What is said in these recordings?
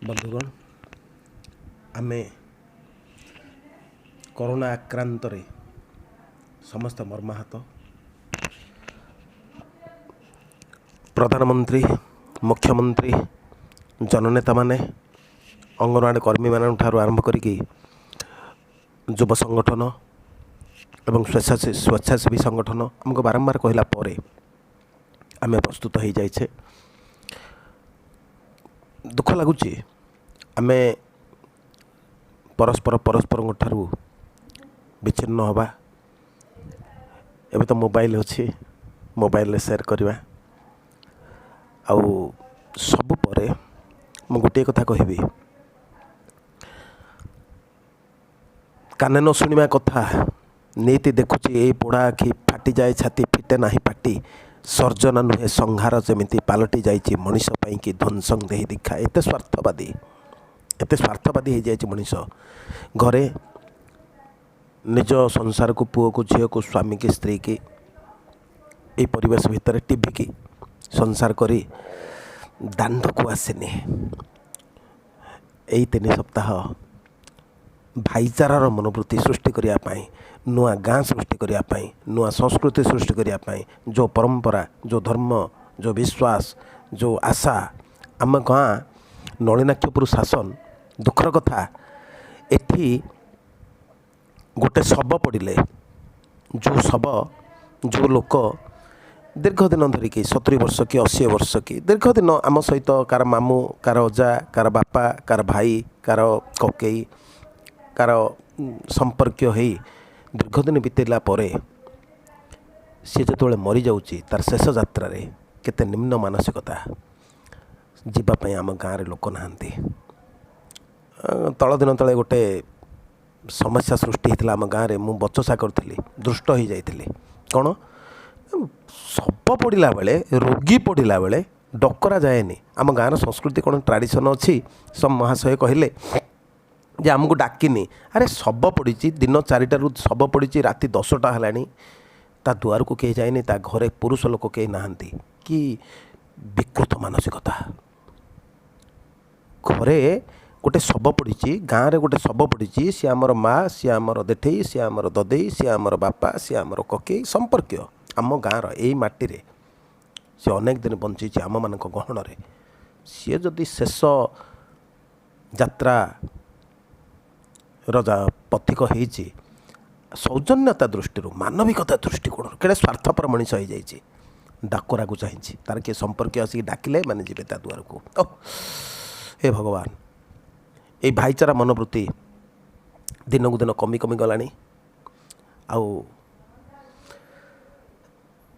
बंधुगण आमे कोरोना आक्रांत समस्त मर्माहत प्रधानमंत्री मुख्यमंत्री जननेता माने अंगनवाड़ी कर्मी मान ठारू आरंभ करी युव संगठन एवं स्वेच्छासेवी संगठन आमको बारंबार कहला परे आमे प्रस्तुत हो जाइए। दुख लगुच आमे परस्पर ठारू विच्छिन्न होबा। एबे तो मोबाइल अच्छी मोबाइल शेयर करवा आउ सबु परे मु गोटे कथा कहबी काने न शुणिबा कथा नीति देखुची ए पोड़ा आखि फाटी जाए छाती फिटे नाही पाटी सर्जन नुहे संहार जमिति पालटी जाइछि मनीष पई कि ध्वंसं देहि दीक्षा। एते स्वार्थवादी हो जाइछि मनीष घरे निज संसार को पुओ को झील को स्वामी की स्त्री की ए परिवेश भितर टीवी की संसार करी दांड को आसेनी। यही 3 सप्ताह भाईचारार मनोवृत्ति सृष्टि करने नुआ गाँ सृष्टि करने नुआ संस्कृति सृष्टि करने जो परंपरा जो धर्म जो विश्वास जो आशा आम गाँ नलिनाक्षपुर शासन दुखर कथा एठी गोटे शब पड़े जो लोक दीर्घ दिन धरिकी 70 वर्ष कि 80 वर्ष कि दीर्घ दिन आम सहित कार मामू कार अजा कार बापा कार भाई कार ककई कार संपर्क हो दीर्घ दिन बीतेला परे सी जो मरी जाऊँगी तार शेष यात्रा केते निम्न मानसिकता जीवाई आम गाँव लोक नहांती। तल दिन तले गोटे समस्या सृष्टि होता आम गाँव में मुझ बचसा करी दुष्ट हो जाइली कौन शब पड़ा बेले रोगी पड़ा बेले डकरा जाएनि। आम गाँव संस्कृति कौन ट्राडिशन अच्छी सब महाशय कहले जे आमको डाकिनी अरे शब पड़ी दिन 4टारू शब पड़ी राति 10टा है ता दुआर को कहीं जाए ता घरे पुरुष लोक कहीं नहांती कि विकृत मानसिकता। घरे गोटे शब पड़ी गाँव में गोटे शब पड़ी सी आमर माँ सी आमर देठई सी आमर ददेई सी आमर बापा सी आमर ककई संपर्क आम गाँव यही माटी रे सी अनेक दिन बंची आम मान गहन सी जदि शेष यात्रा रजा पथिक होइछि सौजन्यता दृष्टि मानविकता दृष्टिकोण केड़े स्वार्थपर मनीष हो जाइए डाकोरा को चाहिए तार किए संपर्क आसिक डाकिले माने जीवे ता द्वार को। हे भगवान ये भाईचारा मनोवृत्ति दिन को दिन कमी कमी गलानी। आउ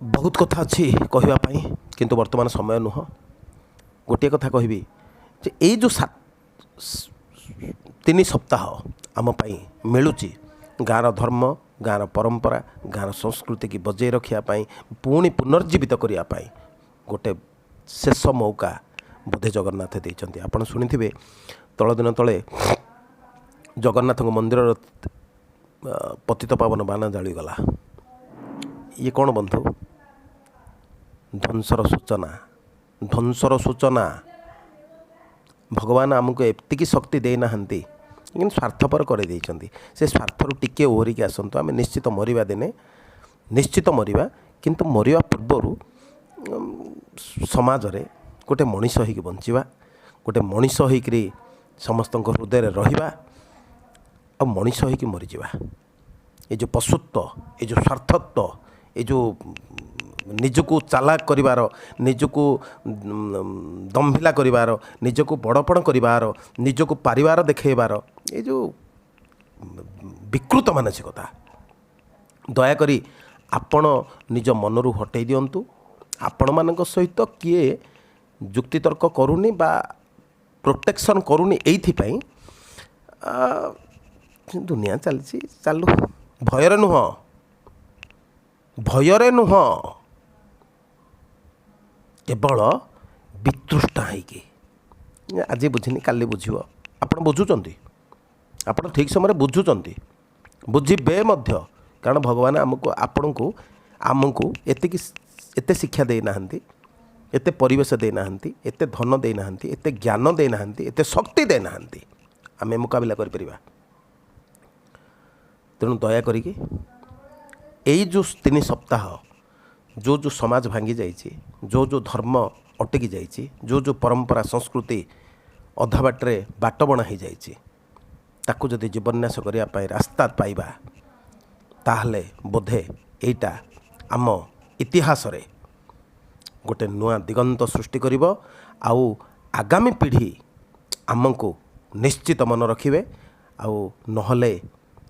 बहुत कथा अच्छी कहवाई किंतु वर्तमान समय नुह गोटे कथा कहबी जे ये जो 3 सप्ताह आम पाई मिलूची गाँव धर्म गाँव परंपरा गाँव संस्कृति की बजाय रखापी पुणी पुनर्जीवित करने गोटे शेष मौका बोधे जगन्नाथ देइचंती। आपण शुणिथिबे तल दिन तले जगन्नाथ मंदिर पतित पावन बाना जालीगला। ये कौन बंधु ध्वंसर सूचना भगवान आमको एतिकी शक्ति देना लेकिन स्वार्थपर कर से स्वार्थर टिके ओहरिकी आसतु आम निश्चित मरिबा दिने निश्चित मरिबा किंतु मरिबा पूर्वर समाज रे गोटे मनीष होइकी बंचिबा गोटे मनीष होइकरी समस्त हृदय रहिबा आ मनीष होइकी मरीजिबा। ये जो पशुत्व ये जो स्वार्थत्व ये जो निजको चालाक करिवार निजको दम्भिला करिवार निजको बड़पण करिवार निजको पारिवार देखेबार ये जो विकृत मानसिकता दयाकरी आपण निज मनरू हटै दियंतु। आपण मानक सहित किए जुक्तितर्क करूनी बा प्रोटेक्शन करूनी एइथिपाई दुनिया चलछि चालू भयरे नुह केवल वितृष्टा होइकी आज बुझिनी काली बुझिब आपण बुझुचंती आपण ठीक समय बुझुचंती बुझिबे मध्य कारण भगवान आमको आपण को आमको एते शिक्षा दे नाहंती एते परिवेश देना एते धन देना एते ज्ञान देना एते शक्ति देना आम मुकाबला कर तेणु दया करिकी यही जो 3 सप्ताह जो जो समाज भांगी जाइए जो जो धर्म अटकी जाइए जो जो परंपरा संस्कृति अधा बाटे बाट बणा हो जाइए ताकू जदि जीवन्यास करने रास्ता पाइबा ताहले बोधे एटा आम इतिहास रे गोटे नुआ दिगंत सृष्टि करिब आउ आगामी पीढ़ी आमको निश्चित मन रखिबे आउ नहले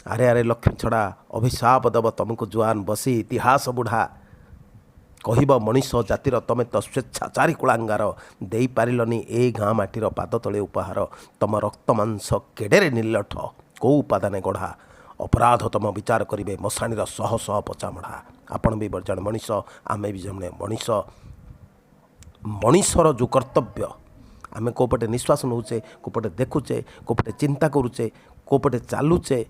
आरे आरे लक्ष्मी छड़ा अभिशाप दब तुमको जुआन बसी इतिहास बुढ़ा कहब मनीष जातिर तमें तो स्वेच्छाचारी कुलांगार दे पारिलनी ए गाँ माटीर पाद तले उपहार तम रक्त मांस केड़े निर्लठ कौ उपादाने गढ़ा अपराध तम विचार करेंगे मशाणीर शह शह पचामढ़ा आपण भी जन मनीष आमे भी जने मनीष मनीषर जो कर्तव्य आमे कोपटे निश्वास नौचे कोपटे देखुचे कोपटे चिंता करुचे कोपटे चालुचे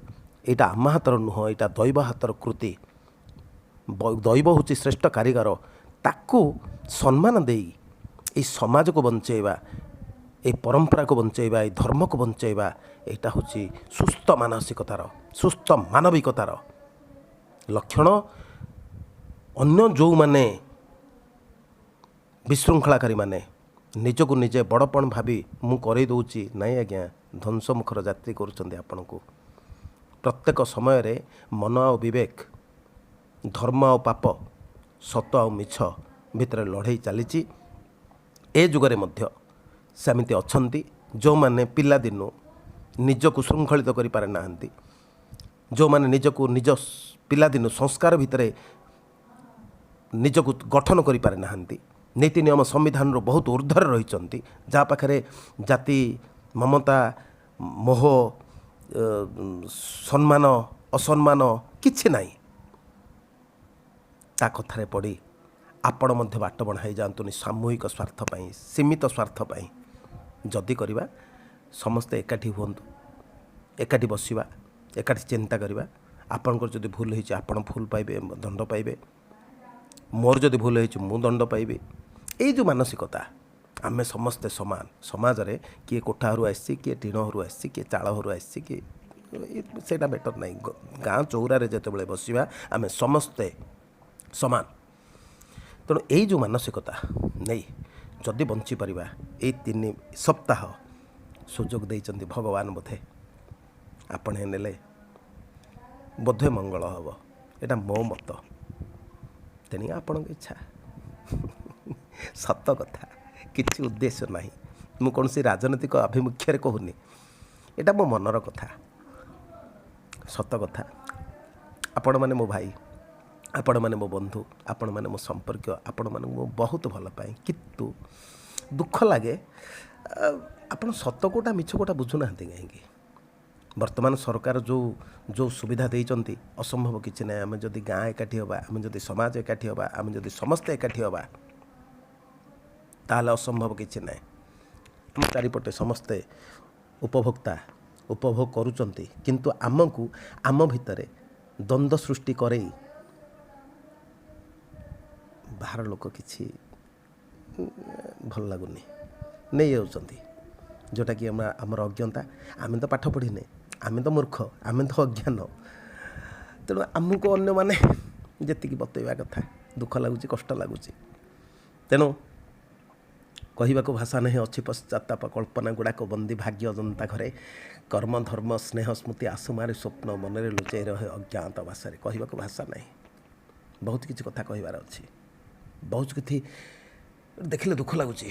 यहाँ आम हाथर नुह यहाँ दैव हाथर कृति दैव हूँ श्रेष्ठ कारीगर ताकू सम्मान दे समाज को बंचेबा ए परंपरा को बंचेबा ए धर्म को बंचेबा यहाँ हूँ सुस्थ मानसिकतार सुस्थ मानविकतार लक्षण अन्य जो माने विशृंखलाकारी माने निजको निजे बड़पण भावी मु करे दउची नाई आज्ञा ध्वंस मुखर यात्री करुछन्ते आपनकु प्रत्येक समय रे मन आ विवेक धर्म आ पाप सत आ मिछ भितर लड़ाई चली ए जुगरे मध्य सेमिति अछंती जो माने पिला दिनु निजको श्रृंखलित करि पारे नाहंती जो माने निजको निज पिला दिनु संस्कार भितरे निजको गठन करि पारे नाहंती नीति नियम संविधान रो बहुत ऊर्ध्वर रही जहाँ पाखे जाति ममता मोह सम्मान असम्मान किछि नाई ता कथारे पड़ी आपण मध्य बाट बढ़ाई जातुनि सामूहिक स्वार्थ पाई सीमित स्वार्थ पाई जदि करवा समस्ते एकाठी हुंतु एकाठी बसिबा एकाठी चिंता करवा आपणकर जदि भूल होइछि आपण भूल पाइबे दंड पाइबे मोर जदि भूल होइछि मु दंड पाइबे ये जो मानसिकता आमे समस्ते समान समाज रे किए कोठा हरु आसी किए टीण हरु आसी किए चाल हरु आसी किए सेटा बेटर नहीं गाँ चौरा रे जेते बेले बसिबा आमे समस्ते समान तेणु यही जो मानसिकता नहीं जदि बंची परिबा ए 3 सप्ताह सुजोग देइचंती भगवान बोधे आपणे नेले बोधे मंगल हम एटा मो मत तेणी आपण इच्छा सत कथा किसी उद्देश्य ना मु कौन सी राजनीतिक आभिमुख्य कहूनी एटा मो मनर कथा सत कथा आपण मैंने मो भाई आपण मैंने मो बंधु आपण मैंने मो संपर्क आपण मैंने मो बहुत भल पाए किंतु दुख लगे आपण सत कोटा मिछ कोटा बुझुना कहीं वर्तमान सरकार जो जो सुविधा देइचंती असंभव किछि ना आम जदि गाँ एकाठी होबा आम जदि समाज एकाठी होबा आम जदि समस्ते एकाठी होबा ताहले असंभव किछि ना आम चारिपटे समस्ते उपभोक्ता उपभोग करुचंती किंतु आमको आम भितरे द्वंद्व सृष्टि करे बाहर लोक किछि भल लगुनि नहीं जाउचंती जोटा कि आमर अज्ञता आम तो पाठ पढ़ी आम तो मूर्ख आम तो अज्ञान तेणु आमको अन्य माने जी बतैवा कथा दुख लगुच कष्ट लगुच तेणु कहवाक भाषा नहीं अच्छी पश्चाताप कल्पना गुड़ाक बंदी भाग्य जनता घरे कर्म धर्म स्नेह स्मृति आसुमारे स्वप्न मनरे लुचाई रहे अज्ञात भाषा कहवाक भाषा नहीं बहुत किसी कथा कहबार अच्छी बहुत किसी देखिले दुख लगुच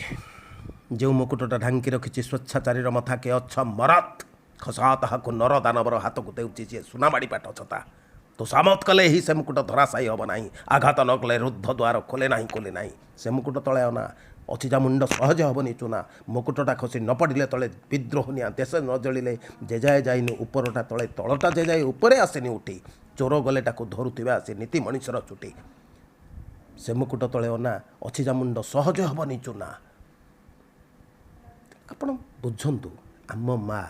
जो मुकुटटा ढांकी रखी स्वेच्छाचारीर मथा के अच्छा मरत खसा ताहाको नर दानवर हाथ को देउची जे सुनामाड़ी पाठ छता तो सामत कले ही से मुकुट धराशायी हम ना आघात न कले रुद्ध द्वार खोले ना खोले ना से मुकुट तले ना अचिजा मुंड सहज हेनी चुना मुकुटटा खसी न पड़े तले विद्रोह निया देश न जलिले जेजाए जाइनि उपरटा तले तलटा जेजाए उपरे आसेनि उठी चोर गले ताको धरुथिबा आसे नीति मनीषर चुटी से मुकुट तले ना अचिजा मुंड सहज हेनी चुना आपण बुझंतु आम माँ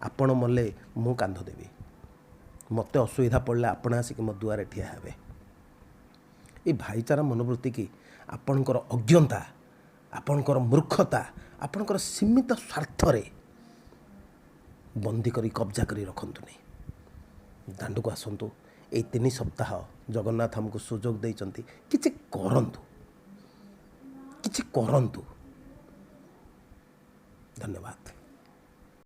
आपण मले मु कांध देवी मत असुविधा पड़े आपण आसिक मो दुआरे ठिया हे ये भाईचारा मनोवृत्ति की आपणकर अज्ञता ଆପଣଙ୍କର ମୂର୍ଖତା ଆପଣଙ୍କର ସୀମିତ ସ୍ୱାର୍ଥରେ ବନ୍ଦୀ କରି କବ୍ଜା କରି ରଖନ୍ତୁନି। ଦାଣ୍ଡକୁ ଆସନ୍ତୁ। ଏଇ 3 ସପ୍ତାହ ଜଗନ୍ନାଥ ଆମକୁ ସୁଯୋଗ ଦେଇଛନ୍ତି, କିଛି କରନ୍ତୁ, କିଛି କରନ୍ତୁ। ଧନ୍ୟବାଦ।